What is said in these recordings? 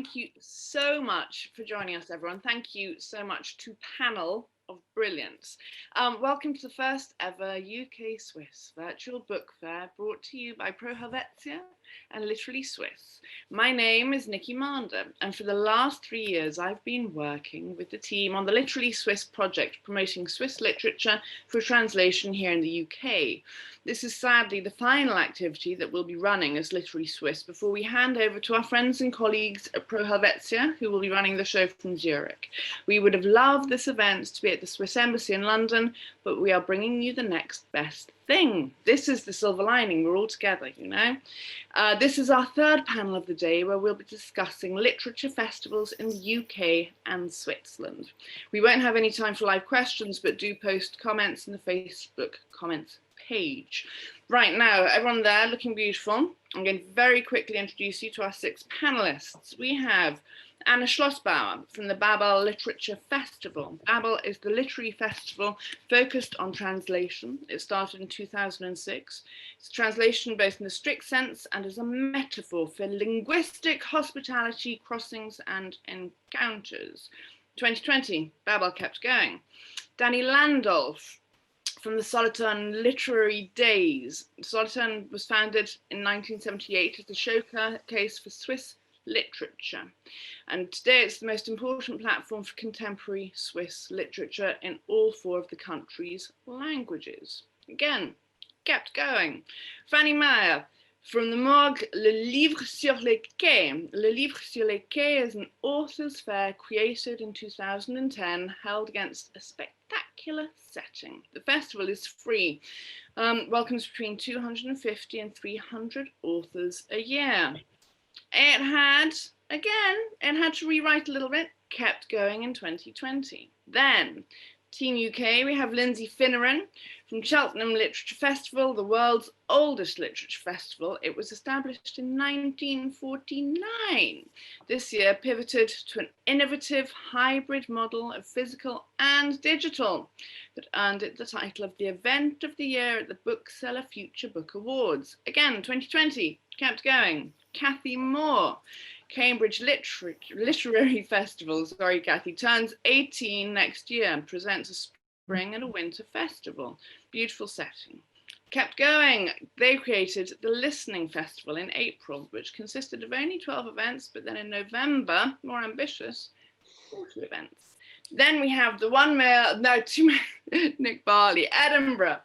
Thank you so much for joining us, everyone. Thank you so much to Panel of Brilliance. Welcome to the first ever UK Swiss virtual book fair brought to you by Pro Helvetia and Literally Swiss. My name is Nikki Mander, and for the last 3 years I've been working with the team on the Literally Swiss project promoting Swiss literature for translation here in the UK. This is sadly the final activity that we'll be running as Literally Swiss before we hand over to our friends and colleagues at Pro Helvetia, who will be running the show from Zurich. We would have loved this event to be at the Swiss Embassy in London, but we are bringing you the next best thing. This is the silver lining, we're all together, you know. This is our third panel of the day where we'll be discussing literature festivals in the UK and Switzerland. We won't have any time for live questions, but do post comments in the Facebook comments page. Right now, everyone there looking beautiful. I'm going to very quickly introduce you to our 6 panelists. We have Anna Schlossbauer from the Babel Literature Festival. Babel is the literary festival focused on translation. It started in 2006. It's translation both in the strict sense and as a metaphor for linguistic hospitality, crossings and encounters. 2020, Babel kept going. Danny Landolf from the Solothurn Literary Days. Solothurn was founded in 1978 as a showcase for Swiss literature, and today it's the most important platform for contemporary Swiss literature in all 4 of the country's languages. Again, kept going. Fanny Meyer from the Morgue, Le Livre sur les Quais. Le Livre sur les Quais is an authors' fair created in 2010, held against a spectacular setting. The festival is free, welcomes between 250 and 300 authors a year. It had to rewrite a little bit, kept going in 2020. Then, Team UK, we have Lindsay Finneran from Cheltenham Literature Festival, the world's oldest literature festival. It was established in 1949. This year pivoted to an innovative hybrid model of physical and digital that earned it the title of the event of the year at the Bookseller Future Book Awards. Again, 2020, kept going. Kathy Moore, Cambridge Literary Festival, sorry Kathy, turns 18 next year and presents a spring and a winter festival. Beautiful setting. Kept going. They created the Listening Festival in April, which consisted of only 12 events, but then in November, more ambitious, 40 events. Then we have Nick Barley, Edinburgh.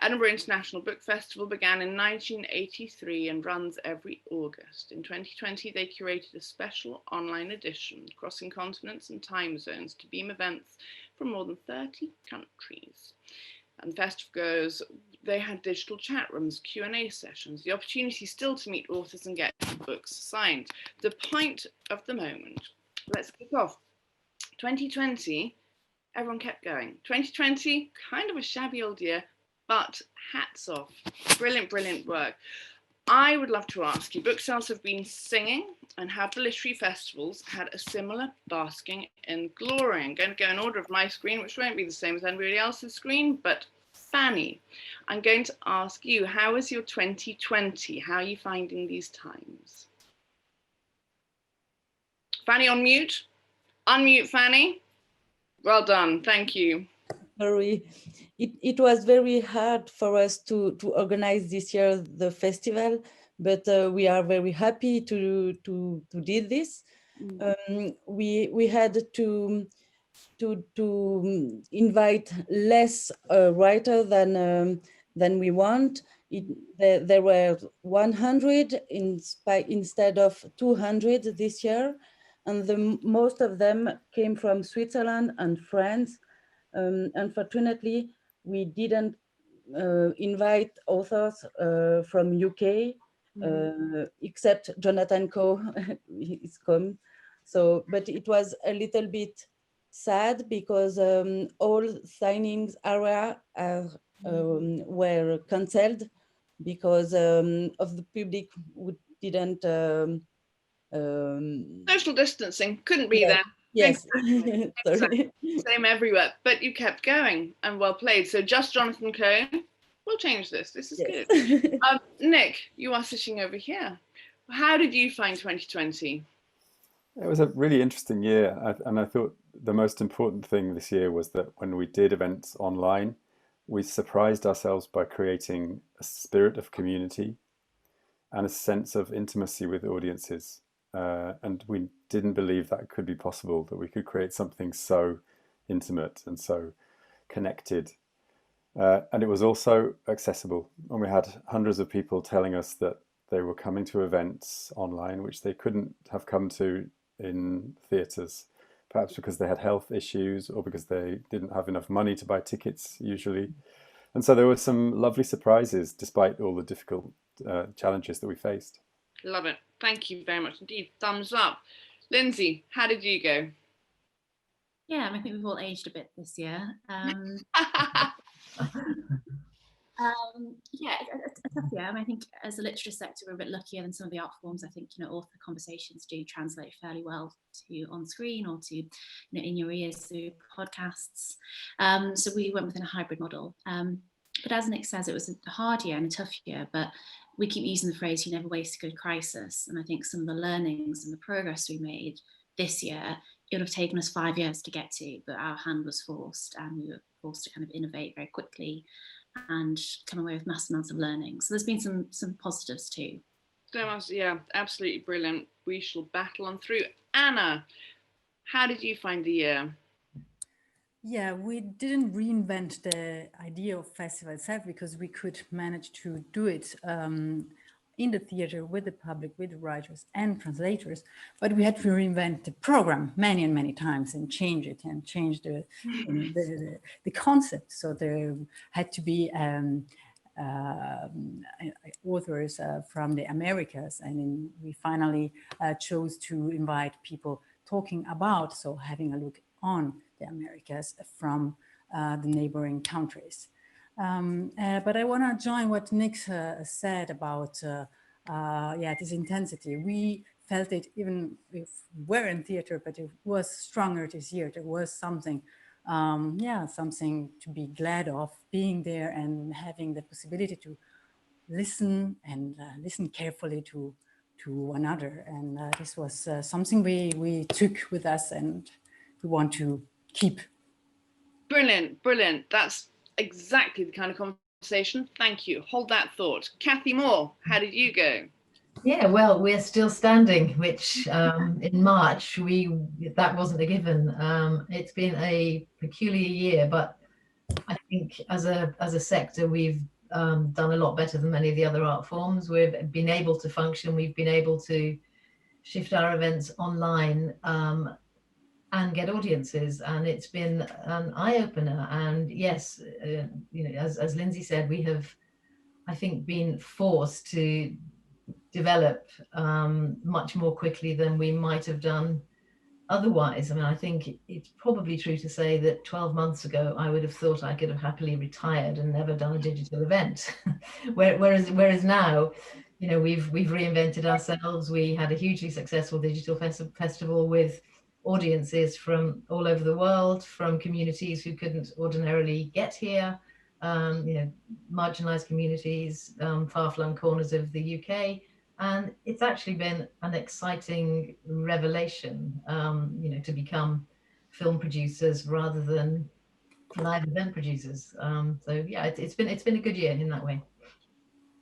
Edinburgh International Book Festival began in 1983 and runs every August. In 2020, they curated a special online edition, crossing continents and time zones to beam events from more than 30 countries. And the festival goes, they had digital chat rooms, Q&A sessions, the opportunity still to meet authors and get books signed. The point of the moment. Let's kick off. 2020, everyone kept going. 2020, kind of a shabby old year, but hats off. Brilliant, brilliant work. I would love to ask you, book sales have been singing, and have the literary festivals had a similar basking in glory? I'm going to go in order of my screen, which won't be the same as anybody else's screen, but Fanny, I'm going to ask you, how was your 2020? How are you finding these times? Fanny on mute. Unmute, Fanny. Well done, thank you. Sorry, it was very hard for us to organize this year the festival, but we are very happy to do this. We had to invite less writers than we want. There were 100 instead of 200 this year. And most of them came from Switzerland and France. Unfortunately, we didn't invite authors from UK, except Jonathan Coe is come. So, but it was a little bit sad because all signings area were cancelled because of the public who didn't. Social distancing couldn't be there. Yes, exactly. Same everywhere, but you kept going and well played. So just Jonathan Coe. We'll change this. This is good. Nick, you are sitting over here. How did you find 2020? It was a really interesting year, and I thought the most important thing this year was that when we did events online, we surprised ourselves by creating a spirit of community and a sense of intimacy with audiences. And we didn't believe that could be possible, that we could create something so intimate and so connected. And it was also accessible. And we had hundreds of people telling us that they were coming to events online, which they couldn't have come to in theatres, perhaps because they had health issues or because they didn't have enough money to buy tickets usually. And so there were some lovely surprises despite all the difficult challenges that we faced. Love it. Thank you very much indeed. Thumbs up. Lindsay, how did you go? Yeah, I think we've all aged a bit this year. Yeah, a tough year. I mean, I think as a literature sector, we're a bit luckier than some of the art forms. I think, author conversations do translate fairly well to on screen or to, in your ears through podcasts. So we went within a hybrid model. But as Nick says, it was a hard year and a tough year, but we keep using the phrase, you never waste a good crisis. And I think some of the learnings and the progress we made this year, it would have taken us 5 years to get to, but our hand was forced and we were forced to kind of innovate very quickly and come away with massive amounts of learning. So there's been some positives too. Yeah, absolutely brilliant. We shall battle on through. Anna, how did you find the year? Yeah, we didn't reinvent the idea of festival itself because we could manage to do it in the theater with the public, with the writers and translators, but we had to reinvent the program many and many times and change it and change the concept. So there had to be authors from the Americas, and we finally chose to invite people talking about, so having a look on the Americas from the neighboring countries. But I want to join what Nick said about this intensity. We felt it even if we were in theater, but it was stronger this year. There was something, something to be glad of, being there and having the possibility to listen and listen carefully to one another. And this was something we took with us and we want to keep. Brilliant, brilliant. That's exactly the kind of conversation. Thank you. Hold that thought. Kathy Moore, how did you go? Yeah, well, we're still standing, which in March that wasn't a given. It's been a peculiar year, but I think as a sector we've done a lot better than many of the other art forms. We've been able to function. We've been able to shift our events online and get audiences, and it's been an eye-opener. And yes, as Lindsay said, we have, I think, been forced to develop much more quickly than we might have done otherwise. I mean, I think it's probably true to say that 12 months ago I would have thought I could have happily retired and never done a digital event. whereas now, we've reinvented ourselves. We had a hugely successful digital festival with audiences from all over the world, from communities who couldn't ordinarily get here, marginalized communities, far-flung corners of the UK. And it's actually been an exciting revelation, to become film producers rather than live event producers. So yeah, it's been a good year in that way.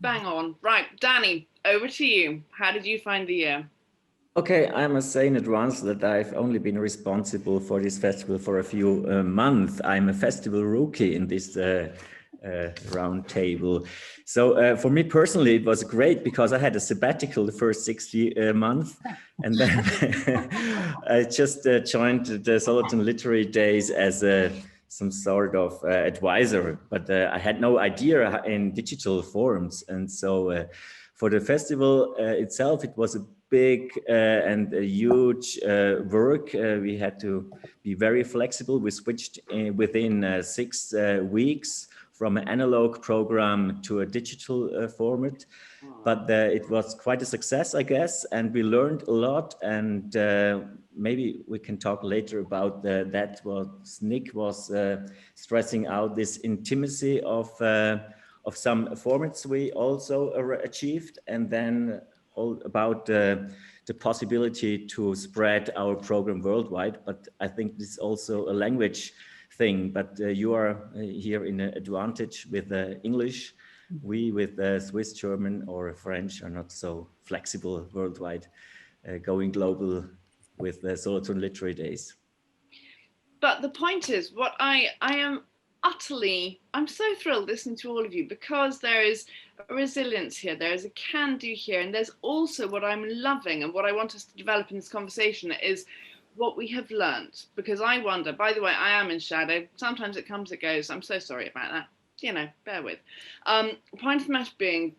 Bang on. Right, Danny, over to you. How did you find the year? Okay, I must say in advance that I've only been responsible for this festival for a few months. I'm a festival rookie in this round table. So for me personally, it was great because I had a sabbatical the first 60 months. And then I just joined the Solothurn Literary Days as some sort of advisor, but I had no idea in digital forums. And so for the festival itself, it was a big and a huge work. We had to be very flexible. We switched within 6 weeks from an analog program to a digital format. But it was quite a success, I guess, and we learned a lot. And maybe we can talk later about that, what Nick was stressing out, this intimacy of some formats we also achieved, and then all about the possibility to spread our program worldwide. But I think this is also a language thing. But you are here in an advantage with English. We with Swiss, German, or French are not so flexible worldwide, going global with the Solothurn Literary Days. But the point is, what I am utterly, I'm so thrilled listening to all of you, because there is a resilience here, there is a can-do here, and there's also what I'm loving and what I want us to develop in this conversation is what we have learned. Because I wonder, by the way, I am in shadow, sometimes it comes, it goes, I'm so sorry about that, you know, bear with. Point of the matter being,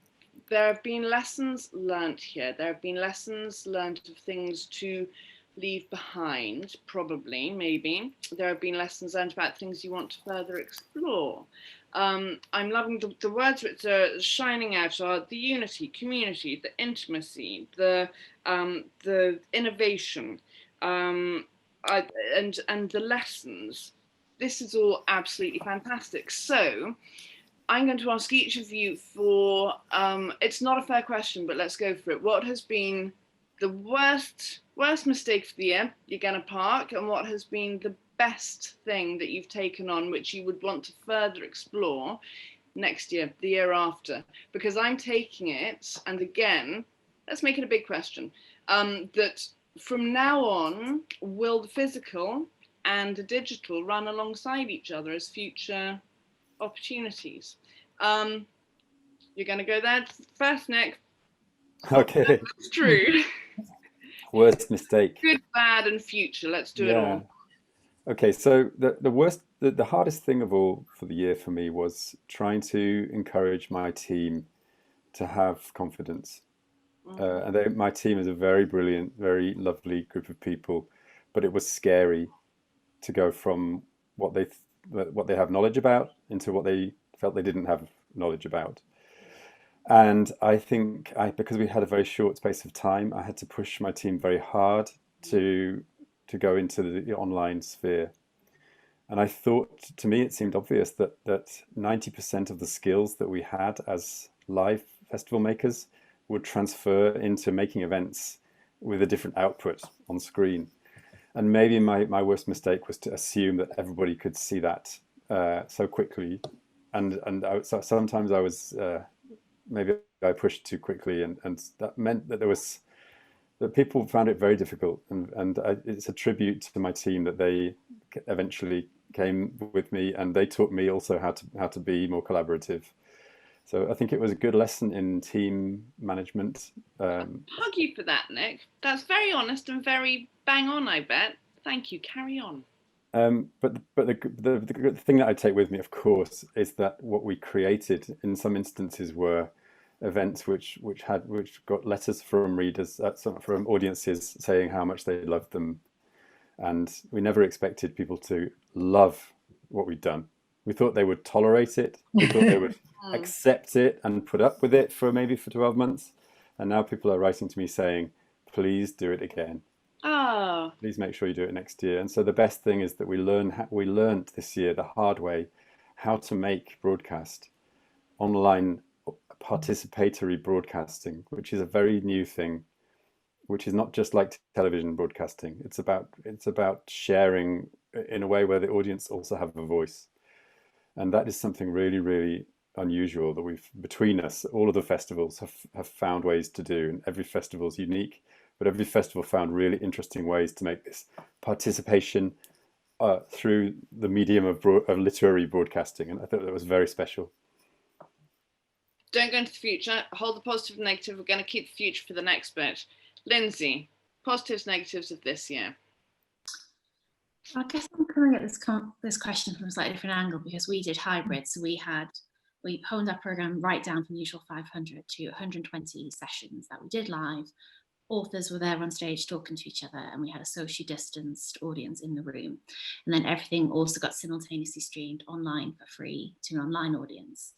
there have been lessons learnt here, there have been lessons learnt of things to leave behind, probably, maybe. There have been lessons learned about things you want to further explore. I'm loving the words which are shining out are the unity, community, the intimacy, the innovation, and the lessons. This is all absolutely fantastic. So I'm going to ask each of you for, it's not a fair question, but let's go for it. What has been the worst mistake for the year you're going to park, and what has been the best thing that you've taken on which you would want to further explore next year, the year after? Because I'm taking it, and again, let's make it a big question, that from now on, will the physical and the digital run alongside each other as future opportunities? You're going to go there first, Nick. Okay. It's true. Worst mistake. Good, bad, and future. Let's do it all. Okay, so the hardest thing of all for the year for me was trying to encourage my team to have confidence. And my team is a very brilliant, very lovely group of people, but it was scary to go from what they have knowledge about into what they felt they didn't have knowledge about. And I think because we had a very short space of time, I had to push my team very hard to go into the online sphere. And I thought, to me, it seemed obvious that 90% of the skills that we had as live festival makers would transfer into making events with a different output on screen. And maybe my worst mistake was to assume that everybody could see that so quickly. And so sometimes I was... maybe I pushed too quickly, and that meant that that people found it very difficult, and it's a tribute to my team that they eventually came with me, and they taught me also how to be more collaborative. So I think it was a good lesson in team management. Hug you for that, Nick. That's very honest and very bang on, I bet. Thank you. Carry on. But the thing that I take with me, of course, is that what we created in some instances were events which got letters from readers, from audiences saying how much they loved them, and we never expected people to love what we'd done. We thought they would tolerate it. We thought they would accept it and put up with it for 12 months, and now people are writing to me saying, "Please do it again. Oh. Please make sure you do it next year." And so the best thing is that we learned this year the hard way how to make broadcast, online participatory broadcasting, which is a very new thing, which is not just like television broadcasting. It's about sharing in a way where the audience also have a voice. And that is something really, really unusual that we've, between us, all of the festivals have found ways to do. And every festival is unique, but every festival found really interesting ways to make this participation through the medium of literary broadcasting. And I thought that was very special. Don't go into the future. Hold the positive and negative. We're going to keep the future for the next bit. Lindsay, positives, negatives of this year. I guess I'm coming at this question from a slightly different angle, because we did hybrid. So we honed our program right down from the usual 500 to 120 sessions that we did live. Authors were there on stage talking to each other, and we had a socially distanced audience in the room. And then everything also got simultaneously streamed online for free to an online audience.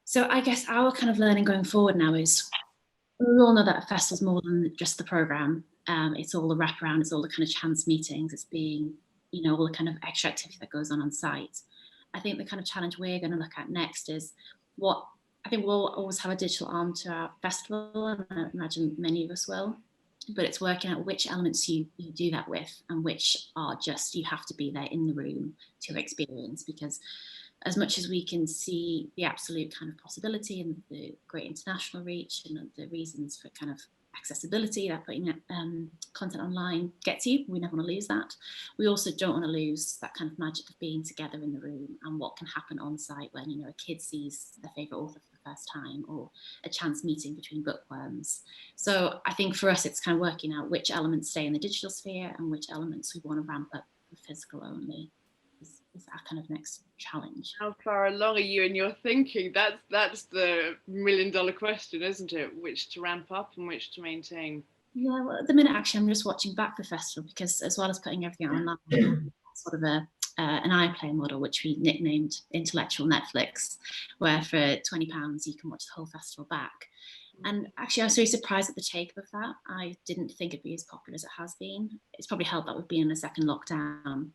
So I guess our kind of learning going forward now is, we all know that a festival's more than just the program. It's all the wraparound, it's all the kind of chance meetings, it's being, all the kind of extra activity that goes on site. I think the kind of challenge we're going to look at next is I think we'll always have a digital arm to our festival, and I imagine many of us will. but it's working out which elements you do that with and which are just, you have to be there in the room to experience, because as much as we can see the absolute kind of possibility and the great international reach and the reasons for kind of accessibility that putting content online gets you, we never want to lose that. We also don't want to lose that kind of magic of being together in the room and what can happen on site when, you know, a kid sees their favourite author for the first time, or a chance meeting between bookworms. So I think for us it's kind of working out which elements stay in the digital sphere and which elements we want to ramp up for physical only. Is our kind of next challenge. How far along are you in your thinking? That's the million-dollar question, isn't it? Which to ramp up and which to maintain? Yeah, well, at the minute actually I'm just watching back the festival, because as well as putting everything online, sort of an iPlayer model which we nicknamed Intellectual Netflix, where for £20 you can watch the whole festival back. And actually I was really surprised at the take of that. I didn't think it'd be as popular as it has been. It's probably helped that we've been in a second lockdown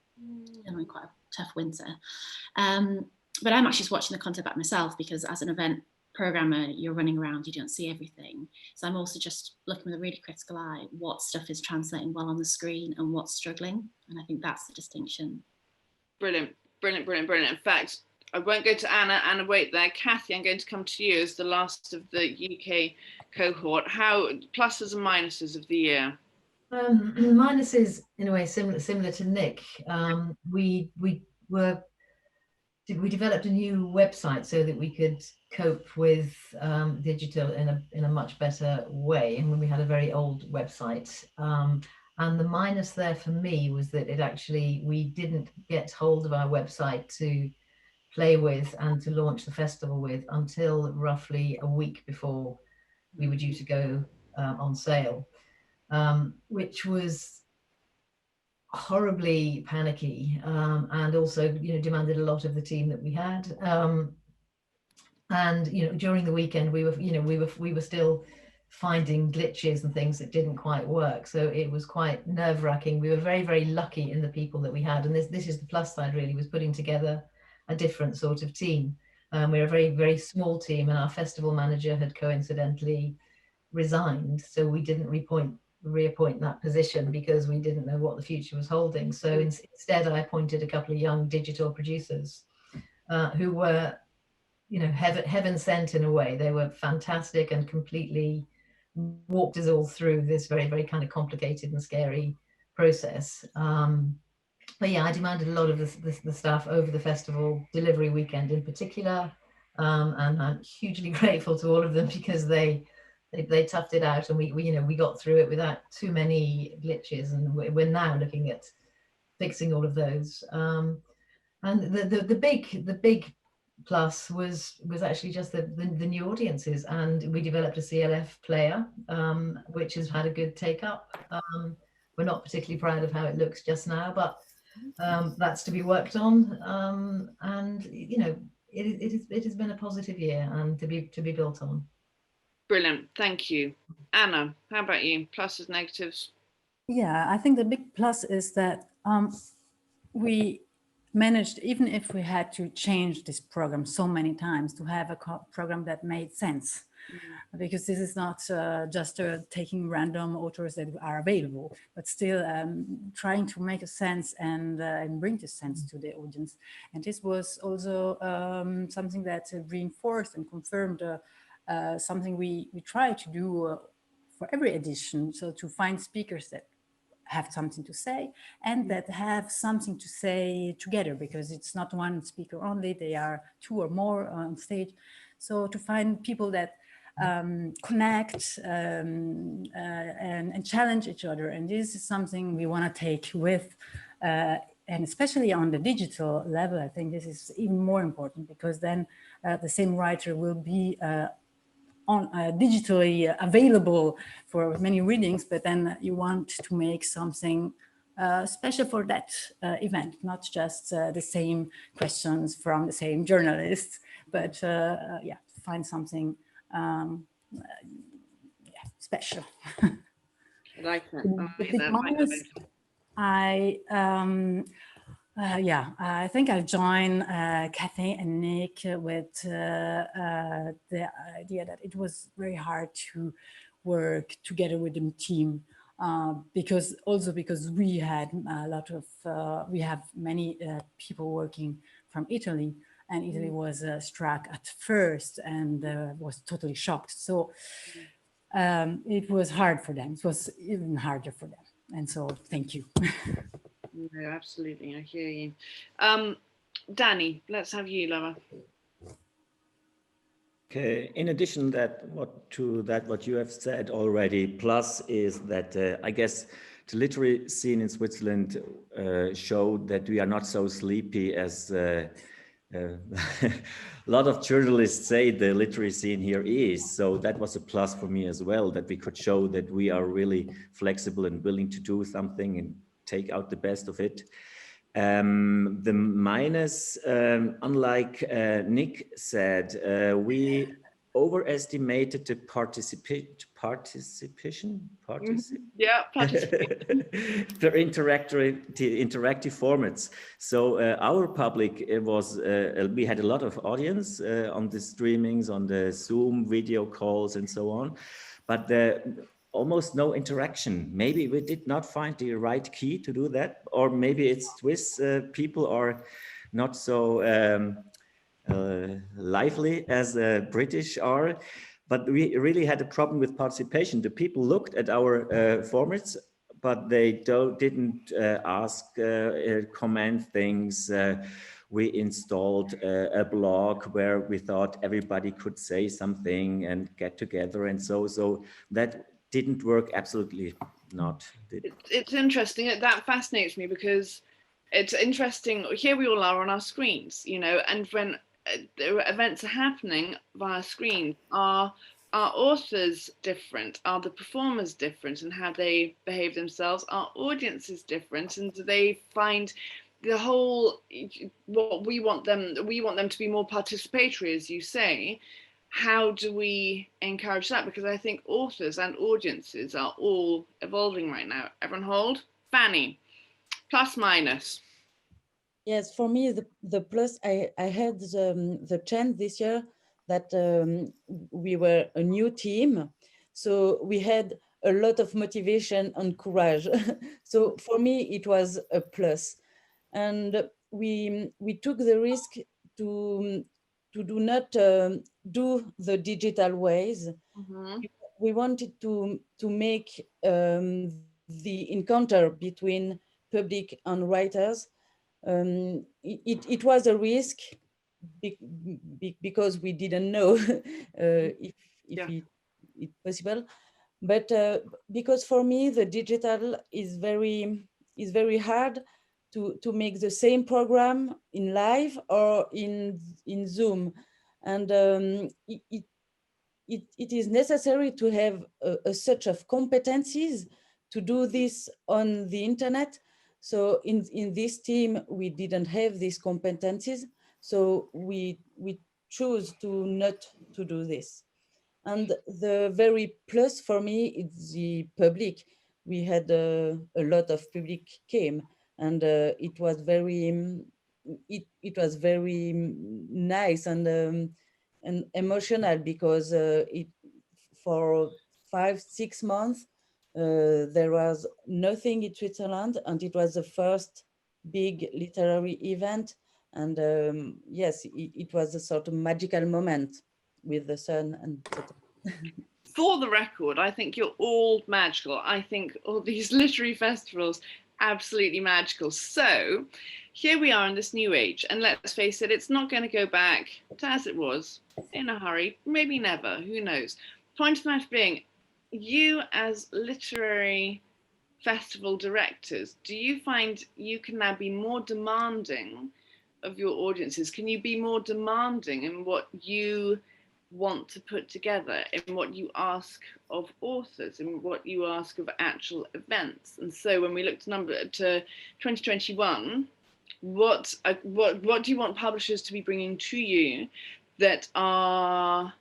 and quite a tough winter. But I'm actually just watching the content back myself, because as an event programmer, you're running around, you don't see everything. So I'm also just looking with a really critical eye what stuff is translating well on the screen and what's struggling. And I think that's the distinction. Brilliant, brilliant, brilliant, brilliant. In fact, I won't go to Anna. Anna, wait there. Kathy, I'm going to come to you as the last of the UK cohort. How pluses and minuses of the year? Minuses, in a way, similar to Nick. We developed a new website so that we could cope with digital in a much better way. And when we had a very old website, and the minus there for me was that we didn't get hold of our website to play with and to launch the festival with until roughly a week before we were due to go on sale, which was horribly panicky, and also, you know, demanded a lot of the team that we had. And you know, during the weekend we were still finding glitches and things that didn't quite work, so it was quite nerve-wracking. We were very, very lucky in the people that we had, and this is the plus side really, was putting together a different sort of team. We're a very, very small team, and our festival manager had coincidentally resigned, so we didn't reappoint that position because we didn't know what the future was holding. So instead I appointed a couple of young digital producers who were, you know, heaven sent in a way. They were fantastic and completely walked us all through this very, very kind of complicated and scary process. But yeah, I demanded a lot of the staff over the festival delivery weekend in particular, and I'm hugely grateful to all of them because they toughed it out, and we got through it without too many glitches, and we're now looking at fixing all of those. And the big plus was actually just the new audiences, and we developed a CLF player, which has had a good take up. We're not particularly proud of how it looks just now, but that's to be worked on. And you know, it has been a positive year and to be built on. Brilliant, thank you. Anna, how about you? Pluses, negatives? Yeah, I think the big plus is that we managed, even if we had to change this program so many times, to have a program that made sense. Because this is not just taking random authors that are available, but still trying to make a sense and bring this sense to the audience. And this was also something that reinforced and confirmed something we try to do for every edition. So to find speakers that have something to say and that have something to say together, because it's not one speaker only, they are two or more on stage. So to find people that connect and challenge each other. And this is something we want to take with, and especially on the digital level, I think this is even more important, because then the same writer will be digitally available for many readings, but then you want to make something special for that event, not just the same questions from the same journalists, but yeah, find something special. I like that. I think I'll join Kathy and Nick with the idea that it was very hard to work together with the team because we had a lot of, we have many people working from Italy, and Italy was struck at first and was totally shocked. So it was hard for them. It was even harder for them. And so thank you. No, absolutely. I hear you. Danny, let's have you, Laura. Okay. In addition what you have said already, plus is that I guess the literary scene in Switzerland showed that we are not so sleepy as a lot of journalists say the literary scene here is. So that was a plus for me as well, that we could show that we are really flexible and willing to do something and take out the best of it. The minus, unlike Nick said, we overestimated the participation. Yeah, the interactive formats. So our public, it was we had a lot of audience on the streamings, on the Zoom video calls and so on, but almost no interaction. Maybe we did not find the right key to do that, or maybe it's Swiss people are not so lively as British are, but we really had a problem with participation. The people looked at our formats, but they didn't ask, comment things. We installed a blog where we thought everybody could say something and get together, and so that didn't work. Absolutely not. It's interesting. That fascinates me because it's interesting. Here we all are on our screens, you know, and when events are happening via screen, are authors different? Are the performers different in how they behave themselves? Are audiences different? And do they find the whole, what we want them to be more participatory, as you say? How do we encourage that? Because I think authors and audiences are all evolving right now. Everyone hold. Fanny, plus minus. Yes, for me, the plus, I had the chance this year that we were a new team. So we had a lot of motivation and courage. So for me, it was a plus. And we took the risk to do not do the digital ways. Mm-hmm. We wanted to make the encounter between public and writers. It was a risk because we didn't know if it's possible, but because for me the digital is very hard to make the same program in live or in Zoom, and it is necessary to have a set of competencies to do this on the internet. So in this team, we didn't have these competencies. So we choose to not to do this. And the very plus for me is the public. We had a lot of public came, and it was very it was very nice and emotional, because for 5-6 months there was nothing in Switzerland, and it was the first big literary event. And yes, it was a sort of magical moment with the sun and For the record, I think you're all magical. I think all these literary festivals, absolutely magical. So here we are in this new age, and let's face it, it's not going to go back to as it was in a hurry, maybe never, who knows. Point of the matter being, you as literary festival directors, do you find you can now be more demanding of your audiences? Can you be more demanding in what you want to put together, in what you ask of authors, in what you ask of actual events? And so when we look to 2021, what do you want publishers to be bringing to you that are,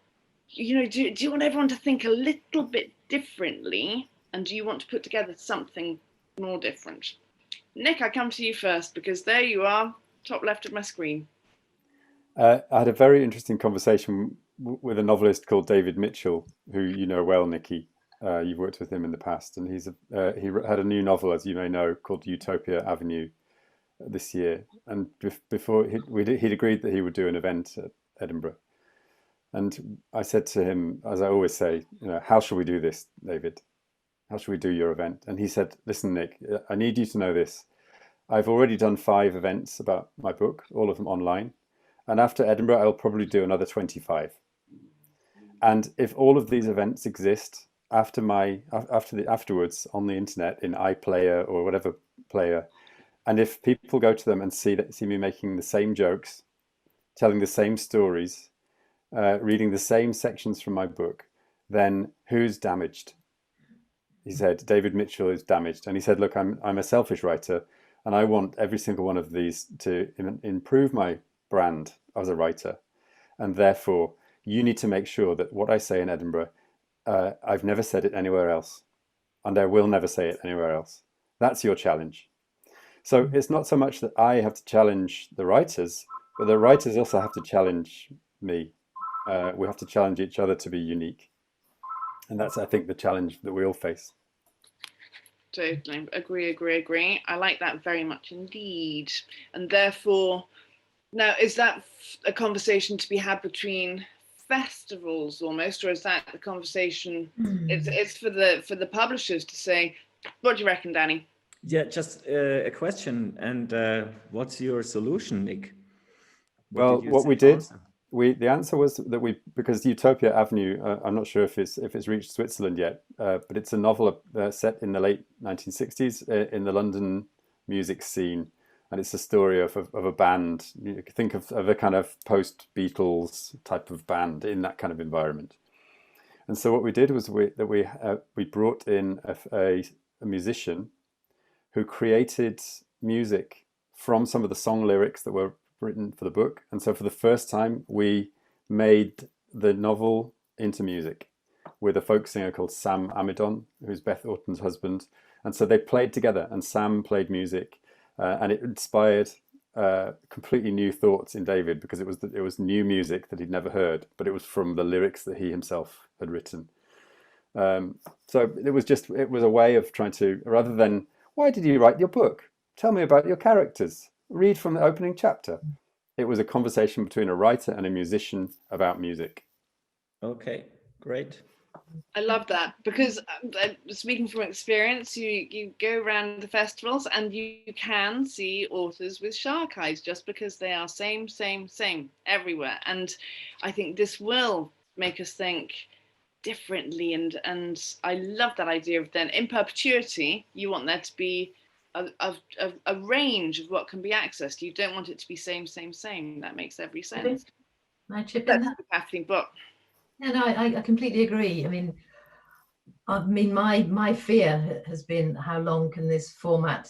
you know, do you want everyone to think a little bit differently, and do you want to put together something more different? Nick, I come to you first, because there you are, top left of my screen. I had a very interesting conversation with a novelist called David Mitchell, who you know well, Nikki. You've worked with him in the past, and he had a new novel, as you may know, called Utopia Avenue this year. And before he'd agreed that he would do an event at Edinburgh. And I said to him, as I always say, how shall we do this, David? How shall we do your event? And he said, listen, Nick, I need you to know this. I've already done 5 events about my book, all of them online. And after Edinburgh, I'll probably do another 25. And if all of these events exist afterwards on the internet in iPlayer or whatever player, and if people go to them and see me making the same jokes, telling the same stories, reading the same sections from my book, then who's damaged? He said, David Mitchell is damaged. And he said, look, I'm a selfish writer, and I want every single one of these to improve my brand as a writer. And therefore, you need to make sure that what I say in Edinburgh, I've never said it anywhere else, and I will never say it anywhere else. That's your challenge. So it's not so much that I have to challenge the writers, but the writers also have to challenge me. We have to challenge each other to be unique. And that's, I think, the challenge that we all face. Totally. Agree. I like that very much indeed. And therefore, now, is that a conversation to be had between festivals almost, or is that the conversation it's for the publishers to say, what do you reckon, Danny? Yeah, just a question. And what's your solution, Nick? Well, what we did, the answer was that because Utopia Avenue, I'm not sure if it's reached Switzerland yet, but it's a novel set in the late 1960s in the London music scene. And it's a story of a band. You can think of a kind of post-Beatles type of band in that kind of environment. And so what we did was we brought in a musician who created music from some of the song lyrics that were written for the book. And so for the first time, we made the novel into music with a folk singer called Sam Amidon, who's Beth Orton's husband. And so they played together, and Sam played music. And it inspired completely new thoughts in David, because it was new music that he'd never heard, but it was from the lyrics that he himself had written. So it was a way of trying to, rather than, why did you write your book? Tell me about your characters. Read from the opening chapter. It was a conversation between a writer and a musician about music. Okay, great. I love that, because speaking from experience, you go around the festivals and you can see authors with shark eyes just because they are same everywhere. And I think this will make us think differently. And I love that idea of then in perpetuity, you want there to be a range of what can be accessed. You don't want it to be same. That makes every sense. Can I chip in? Kathleen, but yeah, no, I completely agree. I mean, my fear has been, how long can this format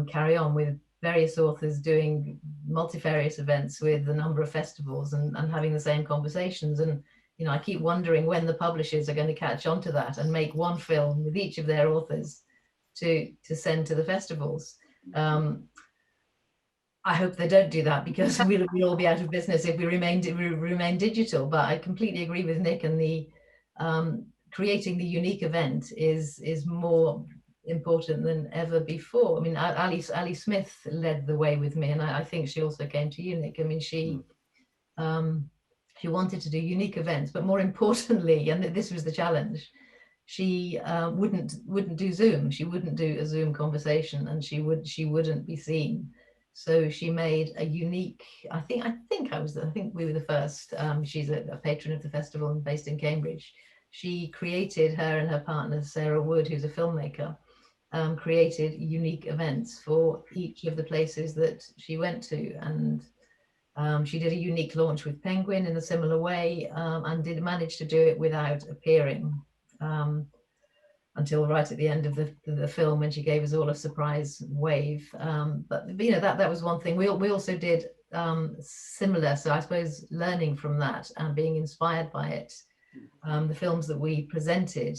carry on, with various authors doing multifarious events with a number of festivals and having the same conversations? And I keep wondering when the publishers are going to catch on to that and make one film with each of their authors to send to the festivals. I hope they don't do that, because we'll all be out of business if we remain digital. But I completely agree with Nick, and the creating the unique event is more important than ever before. I mean, Ali Smith led the way with me, and I think she also came to you, Nick. I mean, she wanted to do unique events, but more importantly, and this was the challenge, she wouldn't do Zoom. She wouldn't do a Zoom conversation, and she wouldn't be seen. So she made a unique, I think we were the first. She's a patron of the festival and based in Cambridge. She created, her and her partner, Sarah Wood, who's a filmmaker, created unique events for each of the places that she went to. And she did a unique launch with Penguin in a similar way, and did manage to do it without appearing until right at the end of the film, when she gave us all a surprise wave. But that was one thing. We also did similar. So I suppose learning from that and being inspired by it, the films that we presented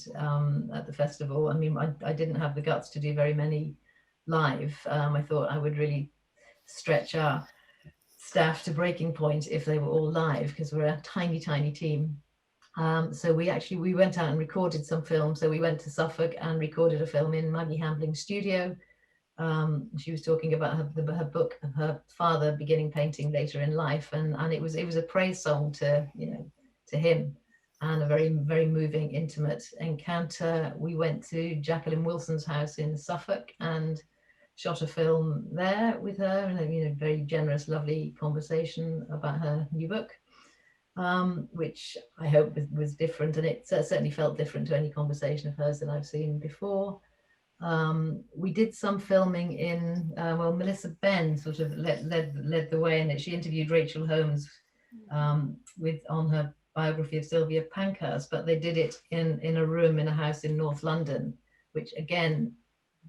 at the festival. I mean, I didn't have the guts to do very many live. I thought I would really stretch our staff to breaking point if they were all live, because we're a tiny team. So we went out and recorded some films. So we went to Suffolk and recorded a film in Maggie Hambling's studio. She was talking about her book of her father beginning painting later in life, and it was a praise song to him, and a very, very moving, intimate encounter. We went to Jacqueline Wilson's house in Suffolk and shot a film there with her, and a very generous, lovely conversation about her new book, which I hope was different, and it certainly felt different to any conversation of hers that I've seen before. We did some filming in, well, Melissa Benn sort of led the way in it. She interviewed Rachel Holmes on her biography of Sylvia Pankhurst, but they did it in a room in a house in North London, which again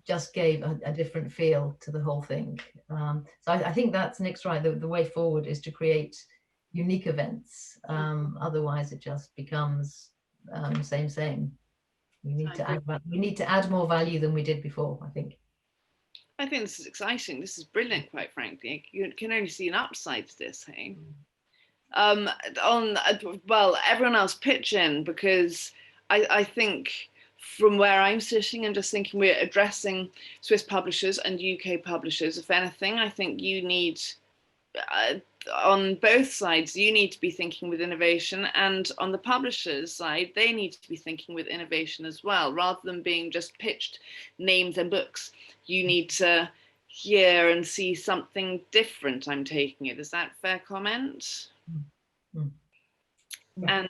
just gave a different feel to the whole thing. So I think that's Nick's right. The way forward is to create unique events. Otherwise, it just becomes same. We need to add more value than we did before, I think. I think this is exciting. This is brilliant, quite frankly. You can only see an upside to this, hey? Well, everyone else pitch in, because I think from where I'm sitting and just thinking we're addressing Swiss publishers and UK publishers, if anything, I think you need, on both sides, you need to be thinking with innovation, and on the publishers' side, they need to be thinking with innovation as well, rather than being just pitched names and books. You need to hear and see something different, I'm taking it. Is that a fair comment? And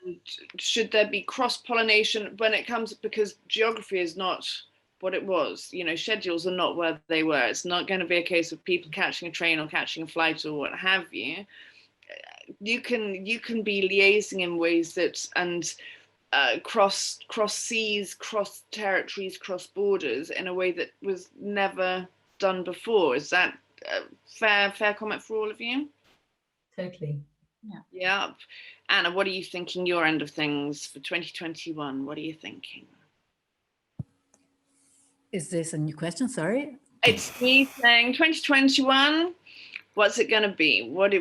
should there be cross-pollination when it comes, because geography is not what it was, schedules are not where they were. It's not going to be a case of people catching a train or catching a flight or what have you. You can be liaising in ways that, and cross seas, cross territories, cross borders in a way that was never done before. Is that a fair comment for all of you? Totally. Yeah. Anna, what are you thinking your end of things for 2021? What are you thinking? Is this a new question? Sorry. It's me saying 2021. What's it going to be? What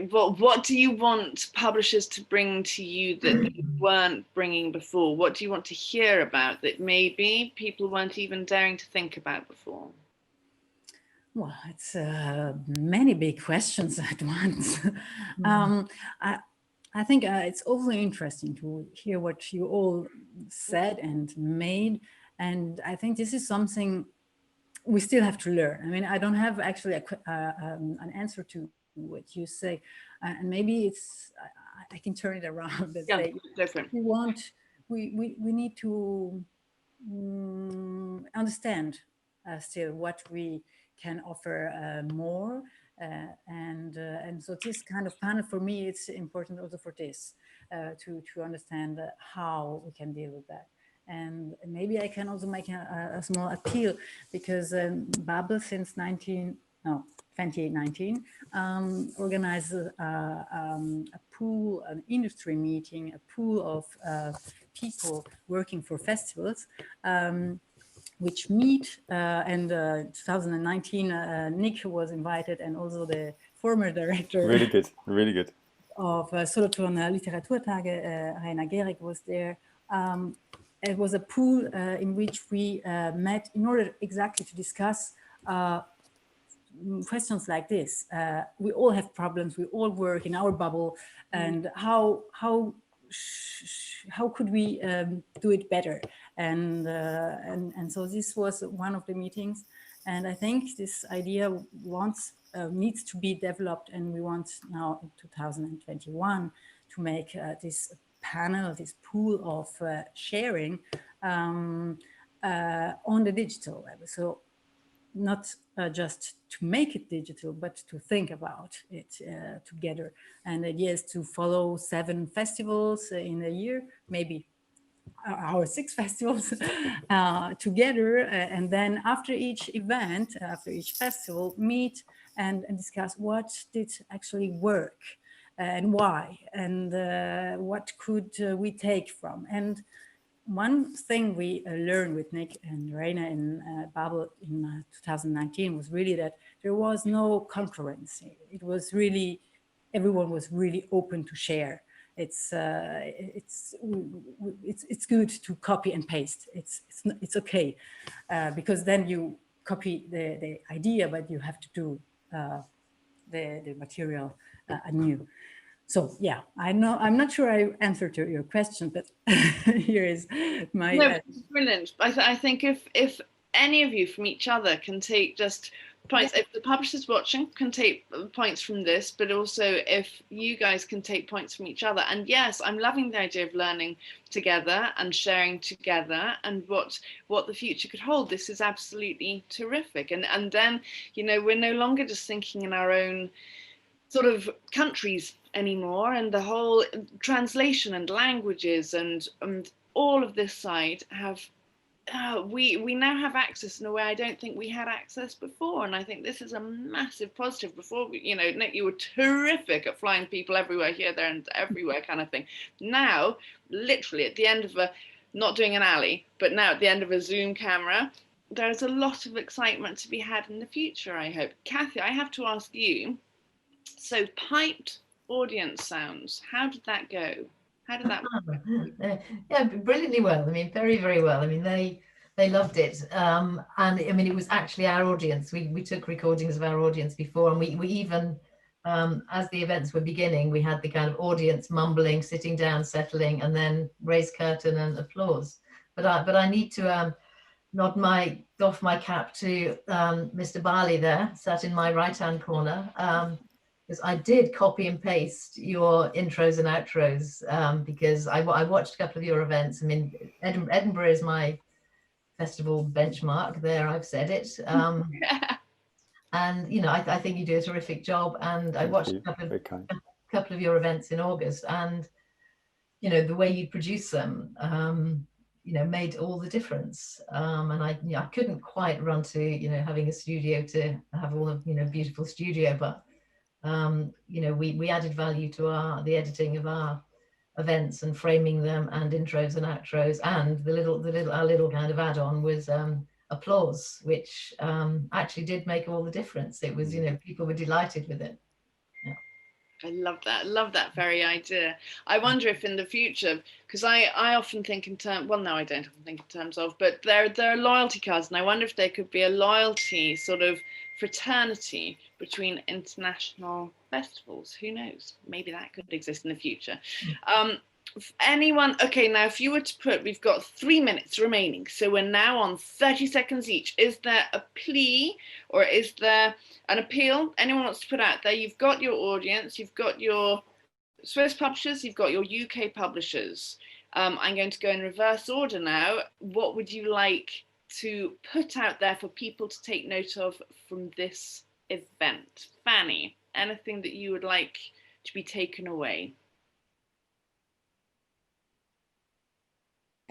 do you want publishers to bring to you that they weren't bringing before? What do you want to hear about that maybe people weren't even daring to think about before? Well, it's many big questions at once. I think it's also interesting to hear what you all said and made. And I think this is something we still have to learn. I mean, I don't have actually an answer to what you say. And maybe I can turn it around. And say, different. We need to understand still what we can offer more. And so this kind of panel, for me, it's important also for this, to understand how we can deal with that. And maybe I can also make a small appeal, because Babel since 2019 organizes a pool, an industry meeting, a pool of people working for festivals, which meet, and 2019 Nick was invited, and also the former director. Really good. Of Solothurn Literaturtage, Rainer Gehrig was there. It was a pool in which we met in order exactly to discuss questions like this. We all have problems. We all work in our bubble, and how could we do it better? And so this was one of the meetings, and I think this idea needs to be developed, and we want now in 2021 to make this panel, this pool of sharing on the digital level. So not just to make it digital, but to think about it together. And the idea is to follow 7 festivals in a year, maybe our 6 festivals together. And then after each event, after each festival, meet and discuss what did actually work and why, and what could we take from. And one thing we learned with Nick and Rainer in Babel in 2019 was really that there was no concurrency. It was really, everyone was really open to share. it's good to copy and paste. It's okay, because then you copy the idea, but you have to do the material anew. So yeah, I'm not sure I answered your question, but here is my. No, it's brilliant. I think if any of you from each other can take just points, if the publishers watching can take points from this, but also if you guys can take points from each other. And yes, I'm loving the idea of learning together and sharing together and what the future could hold. This is absolutely terrific. And then, you know, we're no longer just thinking in our own sort of countries anymore, and the whole translation and languages and all of this side have we now have access in a way I don't think we had access before, and I think this is a massive positive. Before, you know, Nick, you were terrific at flying people everywhere, here, there, and everywhere kind of thing. Now, literally at the end of not doing an alley, but now at the end of a Zoom camera, there's a lot of excitement to be had in the future, I hope. Kathy, I have to ask you, so piped audience sounds, how did that go? How did that work? Yeah, brilliantly well. I mean, very, very well. I mean, they loved it. And I mean, it was actually our audience. We took recordings of our audience before, and we even, as the events were beginning, we had the kind of audience mumbling, sitting down, settling, and then raised curtain and applause. But I need to doff my cap to Mr. Barley there, sat in my right-hand corner. Because I did copy and paste your intros and outros, because I watched a couple of your events. I mean, Edinburgh is my festival benchmark. There, I've said it. And you know, I think you do a terrific job. And I watched a couple of your events in August, and you know, the way you produce them, you know, made all the difference. And I couldn't quite run to, you know, having a studio to have all of, you know, beautiful studio, but you know, we added value to the editing of our events and framing them and intros and outros, and our little kind of add-on was applause, which actually did make all the difference. It was, you know, people were delighted with it. Yeah. I love that very idea. I wonder if in the future, because I often think in terms, well, no, I don't often think in terms of, but there are loyalty cards, and I wonder if there could be a loyalty sort of fraternity between international festivals. Who knows? Maybe that could exist in the future. Anyone, okay, now if you were to put, we've got 3 minutes remaining, so we're now on 30 seconds each. Is there a plea or is there an appeal anyone wants to put out there? You've got your audience, you've got your Swiss publishers, you've got your UK publishers. I'm going to go in reverse order now. What would you like to put out there for people to take note of from this event? Fanny, anything that you would like to be taken away?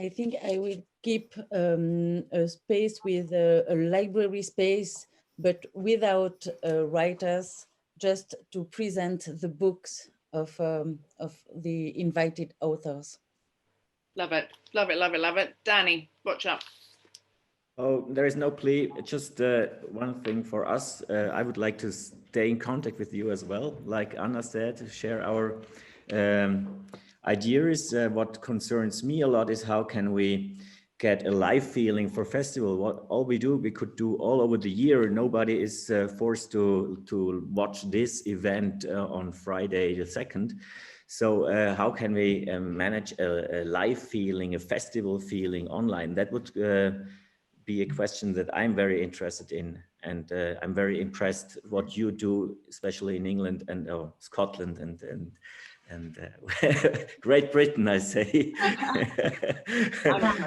I think I will keep a space with a library space, but without writers, just to present the books of the invited authors. Love it, love it, love it, love it. Danny, watch up. Oh, there is no plea. Just one thing for us. I would like to stay in contact with you as well. Like Anna said, share our ideas. What concerns me a lot is how can we get a live feeling for festival. What all we could do all over the year. Nobody is forced to watch this event on Friday the 2nd. So how can we manage a live feeling, a festival feeling online? That would be a question that I'm very interested in, and I'm very impressed what you do, especially in England and Scotland and Great Britain, I say.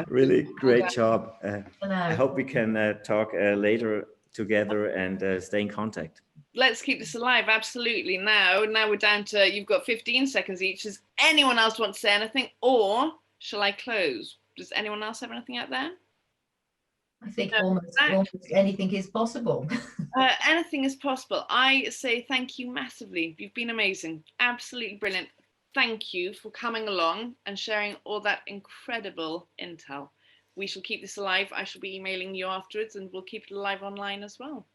Really great job. I hope we can talk later together and stay in contact. Let's keep this alive, absolutely. Now we're down to, you've got 15 seconds each. Does anyone else want to say anything, or shall I close? Does anyone else have anything out there? I think almost anything is possible. Anything is possible. I say thank you massively. You've been amazing, absolutely brilliant. Thank you for coming along and sharing all that incredible intel. We shall keep this alive. I shall be emailing you afterwards, and we'll keep it alive online as well.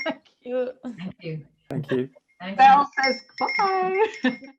Thank you. Thank you. Thank you. Thank you. Belle says bye. Hello.